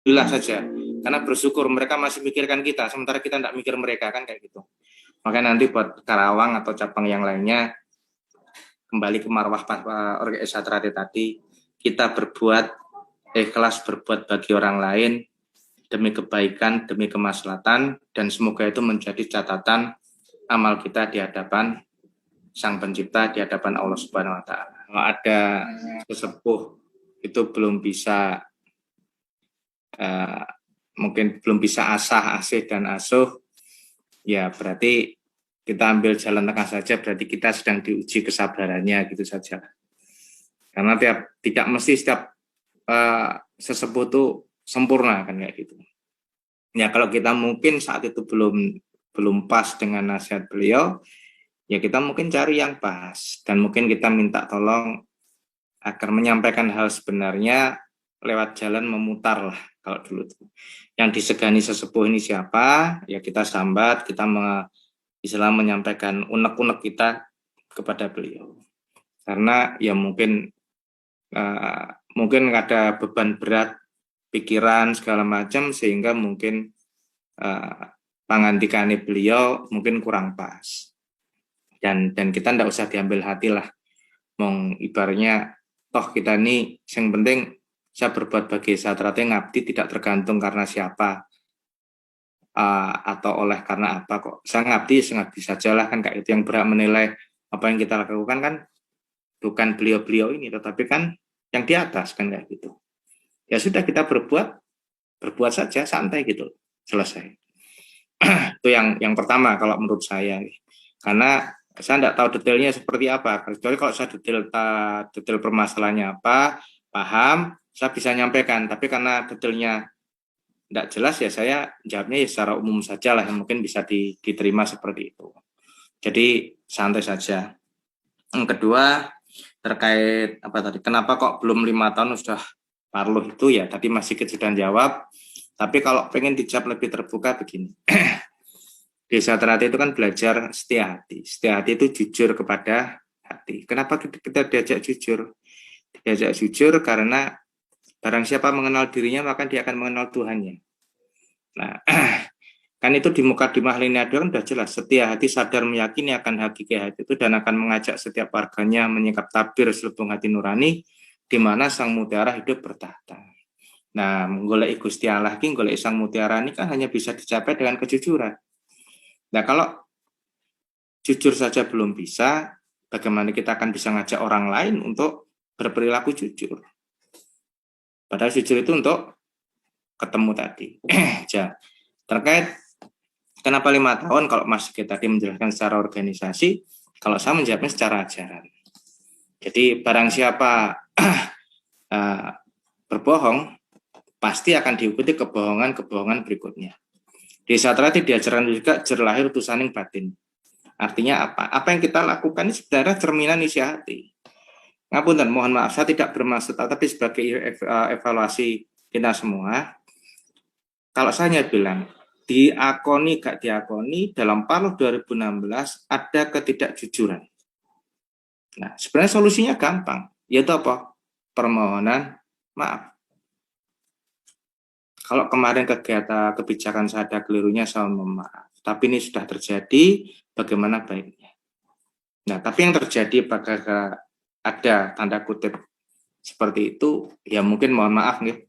alhamdulillah saja. Karena bersyukur mereka masih mikirkan kita, sementara kita tidak mikir mereka, kan kayak gitu. Makanya nanti buat Karawang atau cabang yang lainnya, kembali ke marwah organisasi tadi, kita berbuat ikhlas, berbuat bagi orang lain, demi kebaikan, demi kemaslahatan, dan semoga itu menjadi catatan amal kita di hadapan Sang Pencipta, di hadapan Allah Subhanahu wa Ta'ala. Kalau ada sesepuh itu belum bisa, mungkin belum bisa asah, asih, dan asuh, ya berarti kita ambil jalan tengah saja, berarti kita sedang diuji kesabarannya, gitu saja. Karena tidak mesti setiap sesepuh itu sempurna, kan kayak gitu. Ya kalau kita mungkin saat itu belum pas dengan nasihat beliau, ya kita mungkin cari yang pas, dan mungkin kita minta tolong agar menyampaikan hal sebenarnya lewat jalan memutar lah. Kalau dulu tuh yang disegani sesepuh ini siapa, ya kita sambat, kita Islam menyampaikan unek-unek kita kepada beliau, karena ya mungkin ada beban berat pikiran segala macam, sehingga mungkin pangandikannya beliau mungkin kurang pas, dan kita tidak usah diambil hati lah. Ibaratnya toh kita ini yang penting saya berbuat bagi satrate ngabdi tidak tergantung karena siapa, atau oleh karena apa, kok saya ngabdi saja lah, kan kayak itu. Yang berhak menilai apa yang kita lakukan kan bukan beliau-beliau ini, tetapi kan yang di atas, kan kayak gitu. Ya sudah, kita berbuat saja, santai gitu, selesai. Itu yang pertama kalau menurut saya, karena saya tidak tahu detailnya seperti apa. Kecuali kalau saya detail permasalahannya apa, paham, saya bisa nyampaikan. Tapi karena detailnya tidak jelas, ya saya jawabnya ya secara umum saja lah, yang mungkin bisa diterima seperti itu. Jadi santai saja. Yang kedua, terkait apa tadi, kenapa kok belum 5 tahun sudah parluh itu, ya tadi Mas Sigit sudah jawab. Tapi kalau pengen dijawab lebih terbuka begini. Desa Terate itu kan belajar setia hati. Setia hati itu jujur kepada hati. Kenapa kita diajak jujur? Diajak jujur karena barang siapa mengenal dirinya, maka dia akan mengenal Tuhannya. Nah, kan itu di Mukadimah Linia 2 kan sudah jelas. Setia hati sadar meyakini akan hakikat hati itu, dan akan mengajak setiap warganya menyingkap tabir selubung hati nurani, di mana sang mutiara hidup bertahta. Nah, menggolek Gusti Allah, menggolek sang mutiara ini kan hanya bisa dicapai dengan kejujuran. Nah, kalau jujur saja belum bisa, bagaimana kita akan bisa ngajak orang lain untuk berperilaku jujur? Padahal jujur itu untuk ketemu tadi. Terkait kenapa 5 tahun, kalau Mas kita tadi menjelaskan secara organisasi, kalau saya menjawabnya secara ajaran. Jadi barang siapa berbohong, pasti akan diikuti kebohongan berikutnya. Di Satrati diajarkan juga jer lahir tusaning batin. Artinya apa? Apa yang kita lakukan ini sebenarnya cerminan isi hati. Ngapunten, mohon maaf, saya tidak bermaksud, tapi sebagai evaluasi kita semua, kalau saya bilang, diakoni gak diakoni, dalam Parluh 2016 ada ketidakjujuran. Nah, sebenarnya solusinya gampang, yaitu apa? Permohonan maaf. Kalau kemarin kebijakan saya ada kelirunya, saya mohon maaf. Tapi ini sudah terjadi, bagaimana baiknya? Nah, tapi yang terjadi apakah ada tanda kutip seperti itu, ya mungkin mohon maaf nih.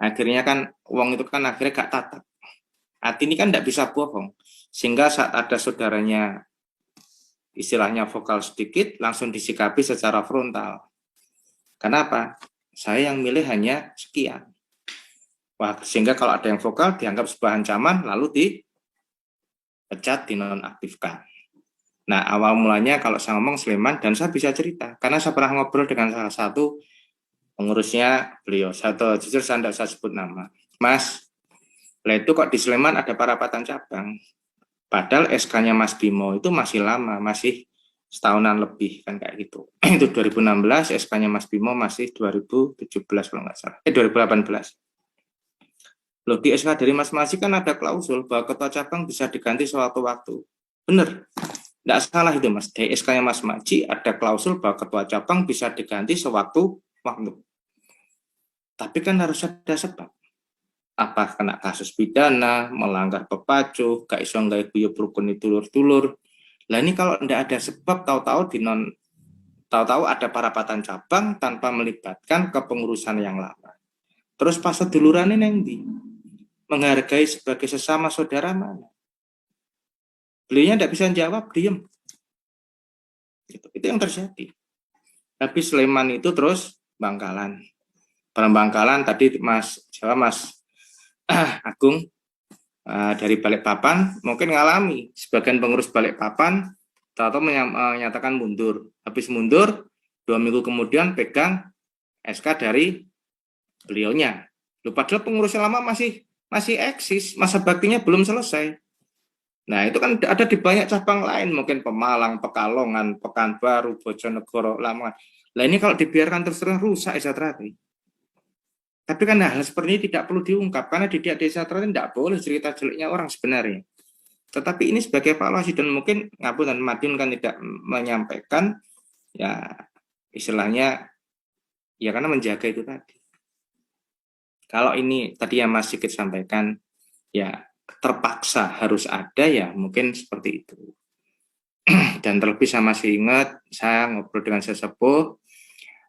Akhirnya kan uang itu kan akhirnya gak tatap. Hati ini kan tidak bisa bohong. Sehingga saat ada saudaranya istilahnya vokal sedikit, langsung disikapi secara frontal. Kenapa? Saya yang milih hanya sekian. Wah, sehingga kalau ada yang vokal dianggap sebuah ancaman, lalu dipecat, dinonaktifkan. Nah, awal mulanya kalau saya ngomong Sleman, dan saya bisa cerita, karena saya pernah ngobrol dengan salah satu pengurusnya beliau. Jujur saya tidak sebut nama. Mas, lah itu kok di Sleman ada parapatan cabang. Padahal SK-nya Mas Bimo itu masih lama, masih setahunan lebih, kan kayak gitu. Itu 2016, SK-nya Mas Bimo masih 2017 kalau nggak salah. 2018. Loh, di SK dari Mas Masih kan ada klausul bahwa ketua cabang bisa diganti sewaktu-waktu. Benar. Tidak salah itu, Mas. Di SK-nya Mas Maji ada klausul bahwa ketua cabang bisa diganti sewaktu-waktu. Tapi kan harus ada sebab. apa kena kasus pidana, melanggar pepacu, gak iso nggawe guyub rukun dulur-dulur. Lah ini kalau ndak ada sebab tahu-tahu ada parapatan cabang tanpa melibatkan kepengurusan yang lama. Terus pas seduluran ini menghargai sebagai sesama saudara mana? Beliaunya tidak bisa jawab, diem. Itu yang terjadi. Tapi Sleman itu terus Bangkalan. Bangkalan tadi Mas Agung dari Balikpapan mungkin ngalami sebagian pengurus Balikpapan atau menyatakan mundur. Habis mundur 2 minggu kemudian pegang SK dari beliaunya. Padahal pengurus lama masih eksis, masa baktinya belum selesai. Nah itu kan ada di banyak cabang lain, mungkin Pemalang, Pekalongan, Pekanbaru, Bojonegoro, Lamongan. Nah ini kalau dibiarkan terus rusak Desa Trate. Tapi kan hal seperti ini tidak perlu diungkap, karena di Desa Trate tidak boleh cerita jeleknya orang sebenarnya. Tetapi ini sebagai evaluasi, dan mungkin Ngapun dan Madiun kan tidak menyampaikan, ya istilahnya, ya karena menjaga itu tadi. Kalau ini tadi yang Mas Sigit sampaikan, ya terpaksa harus ada, ya mungkin seperti itu. Dan terlebih saya masih ingat, saya ngobrol dengan sesepuh,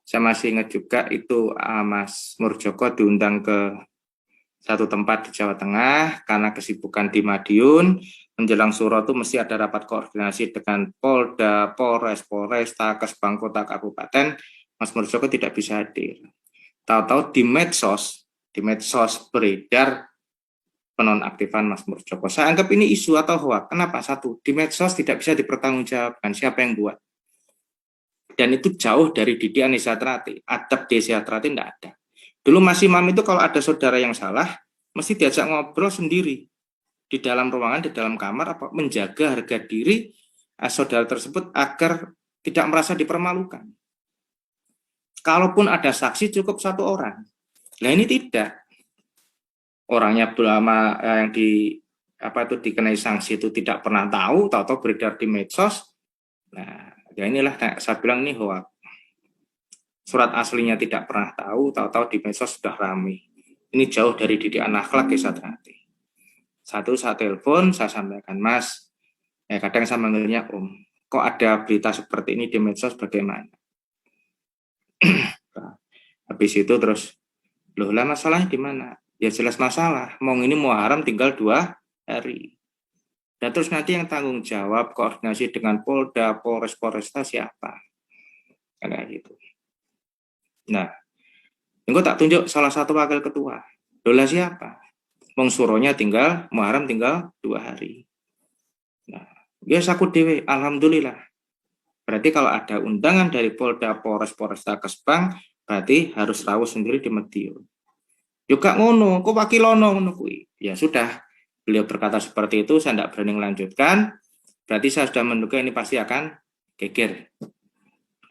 saya masih ingat juga itu Mas Murjoko diundang ke satu tempat di Jawa Tengah karena kesibukan di Madiun. Menjelang suro itu mesti ada rapat koordinasi dengan Polda, Polres, Polresta, Kesbang Kota, Kabupaten. Mas Murjoko tidak bisa hadir. Tahu-tahu di medsos beredar penonaktifan Mas Murjoko. Saya anggap ini isu atau hoax. Kenapa? Satu, di medsos tidak bisa dipertanggungjawabkan siapa yang buat. Dan itu jauh dari didikan Desa Trate. Adab Desa Trate tidak ada. Dulu Mas Imam itu kalau ada saudara yang salah, mesti diajak ngobrol sendiri di dalam ruangan, di dalam kamar, apa menjaga harga diri saudara tersebut agar tidak merasa dipermalukan. Kalaupun ada saksi cukup 1 orang. Nah ini tidak. Orangnya lama yang dikenai sanksi itu tidak pernah tahu beredar di medsos. Nah, ya inilah saya bilang ini hoax. Surat aslinya tidak pernah tahu di medsos sudah ramai. Ini jauh dari didikan akhlak Desa Trate. Satu, saya telepon, saya sampaikan, Mas, kadang saya manggilnya Om, kok ada berita seperti ini di medsos, bagaimana? Habis itu terus, loh lah masalahnya di mana? Ya jelas masalah, ini Muharram tinggal 2 hari. Dan terus nanti yang tanggung jawab koordinasi dengan Polda, Polres, Polresta siapa? Kayak gitu. Nah, engko tak tunjuk salah satu wakil ketua. Loh siapa? Suronya tinggal, Muharram tinggal 2 hari. Nah, ya saku dewe, alhamdulillah. Berarti kalau ada undangan dari Polda, Polres, Polresta, Kesbang, berarti harus rawuh sendiri di Madiun. Juga ngono, kok wakilono ngono kuwi. Ya sudah, beliau berkata seperti itu, saya tidak berani melanjutkan. Berarti saya sudah menduga ini pasti akan geger.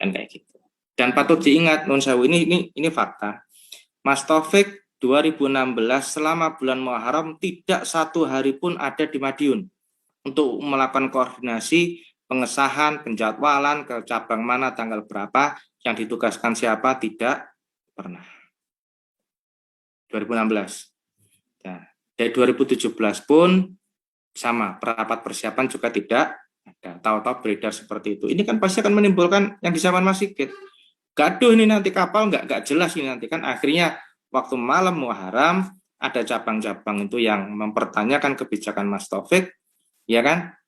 Kan kayak gitu. Dan patut diingat, Nun Sewu, ini fakta. Mas Taufik 2016 selama bulan Muharram tidak 1 hari pun ada di Madiun untuk melakukan koordinasi, pengesahan, penjadwalan ke cabang mana, tanggal berapa, yang ditugaskan siapa, tidak pernah. 2016. Nah, dari 2017 pun sama, rapat persiapan juga tidak ada. Tahu-tahu beredar seperti itu. Ini kan pasti akan menimbulkan yang disampaikan Mas Sigit. Gaduh ini nanti kapal nggak jelas ini nanti kan akhirnya waktu malam Muharram ada cabang-cabang itu yang mempertanyakan kebijakan Mas Taufik, ya kan?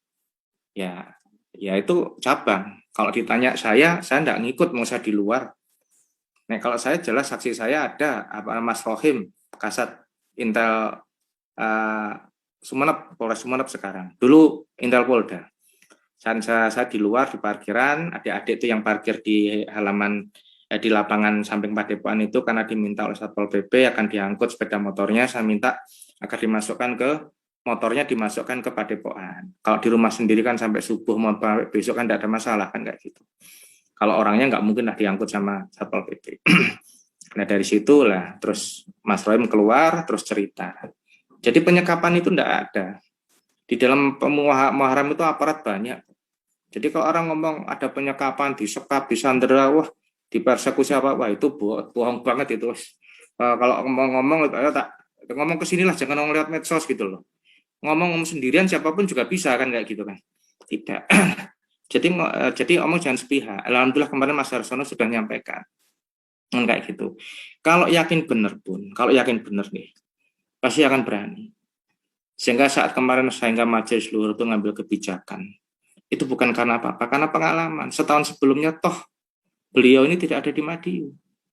Ya itu cabang. Kalau ditanya saya nggak ngikut, mau saya di luar. Nah kalau saya jelas saksi saya ada Mas Rohim, Kasat Intel Sumeneb, Polres Sumeneb sekarang. Dulu Intel Polda. Saya di luar di parkiran, adik-adik itu yang parkir di halaman di lapangan samping Padepokan itu karena diminta oleh Satpol PP akan diangkut sepeda motornya, saya minta agar dimasukkan ke motornya dimasukkan ke Padepokan. Kalau di rumah sendiri kan sampai subuh mau besok kan tidak ada masalah kan kayak gitu. Kalau orangnya nggak mungkin lah diangkut sama Satpol PP. Nah dari situ lah terus Mas Rohim keluar terus cerita. Jadi penyekapan itu tidak ada. Di dalam Muharram itu aparat banyak. Jadi kalau orang ngomong ada penyekapan, disekap, disandera, wah dipersekusi apa, wah itu bohong banget itu. Kalau ngomong-ngomong ngomong ke sinilah, jangan ngomong lewat medsos gitu loh. Ngomong sendirian siapapun juga bisa kan kayak gitu kan. Tidak. Jadi omong jangan sepihak. Alhamdulillah kemarin Mas Harsono sudah menyampaikan kayak gitu. Kalau yakin benar pun, kalau yakin benar nih, pasti akan berani. Sehingga saat kemarin sehingga majelis luhur itu ngambil kebijakan, itu bukan karena apa-apa, karena pengalaman. Setahun sebelumnya toh beliau ini tidak ada di Madiun,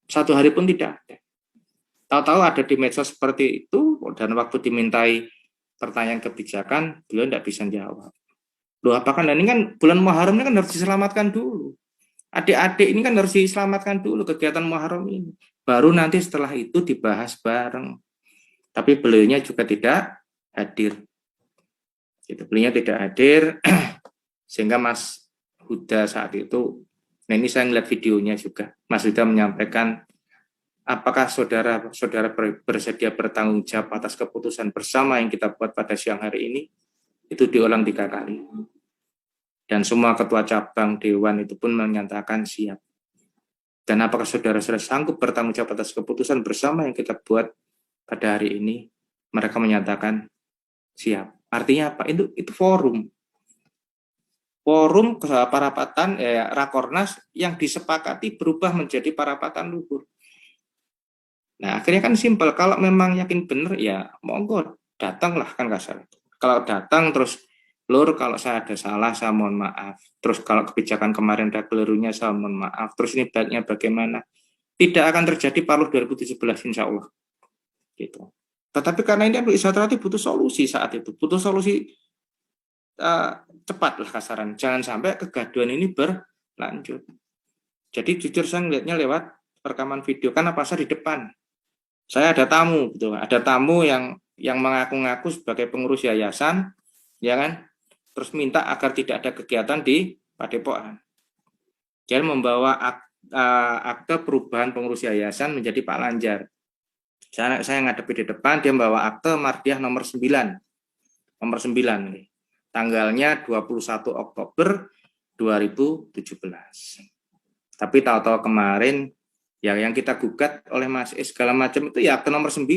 satu hari pun tidak ada. Tahu-tahu ada di medsos seperti itu, dan waktu dimintai pertanyaan kebijakan, beliau tidak bisa jawab. Loh, apakah ini kan bulan Muharram ini kan harus diselamatkan dulu. Adik-adik ini kan harus diselamatkan dulu kegiatan Muharram ini. Baru nanti setelah itu dibahas bareng. Tapi beliaunya juga tidak hadir. Gitu, beliaunya tidak hadir, sehingga Mas Huda saat itu, nah ini saya ngeliat videonya juga, Mas Huda menyampaikan, apakah saudara-saudara bersedia bertanggung jawab atas keputusan bersama yang kita buat pada siang hari ini? Itu diulang 3 kali. Dan semua ketua cabang dewan itu pun menyatakan siap. Dan apakah saudara-saudara sanggup bertanggung jawab atas keputusan bersama yang kita buat pada hari ini? Mereka menyatakan siap. Artinya apa? Itu forum parapatan Rakornas yang disepakati berubah menjadi parapatan luhur. Nah, akhirnya kan simpel. Kalau memang yakin benar, ya monggo datanglah kan kasar. Kalau datang terus Lur, kalau saya ada salah, saya mohon maaf. Terus kalau kebijakan kemarin ada kelirunya, saya mohon maaf. Terus ini baiknya bagaimana? Tidak akan terjadi paluh 2017, insya Allah. Gitu. Tetapi karena ini administratif butuh solusi saat itu. Butuh solusi cepat lah kasaran. Jangan sampai kegaduhan ini berlanjut. Jadi jujur saya ngelihatnya lewat rekaman video. Karena pasar di depan. Saya ada tamu, gitu. Ada tamu yang mengaku-ngaku sebagai pengurus yayasan, ya kan? Terus minta agar tidak ada kegiatan di Padepokan. Dia membawa akte perubahan pengurus yayasan menjadi Pak Lanjar. Saya ngadepi di depan, dia membawa akte Mardiah nomor 9. Nomor 9 nih. Tanggalnya 21 Oktober 2017. Tapi tahu-tahu kemarin yang kita gugat oleh Mas E segala macam itu ya akte nomor 9.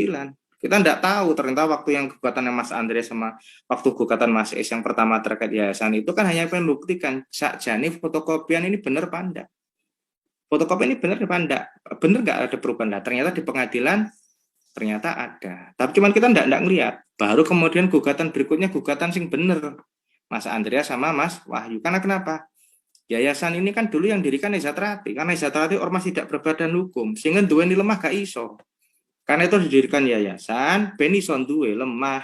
Kita tidak tahu ternyata waktu yang gugatan Mas Andre sama waktu gugatan Mas Es yang pertama terkait yayasan itu kan hanya pengen membuktikan sakjane fotokopian ini benar apa enggak. Fotokopi ini benar apa enggak? Benar enggak ada perubahan? Nah, ternyata di pengadilan ternyata ada. Tapi cuman kita enggak ngelihat. Baru kemudian gugatan berikutnya gugatan sing bener. Mas Andrea sama Mas Wahyu. Karena kenapa? Yayasan ini kan dulu yang dirikan Ezatrati. Karena Ezatrati ormas tidak berbadan hukum. Sehingga duweni lemah gak iso. Karena itu didirikan yayasan, ben iso duwe lemah.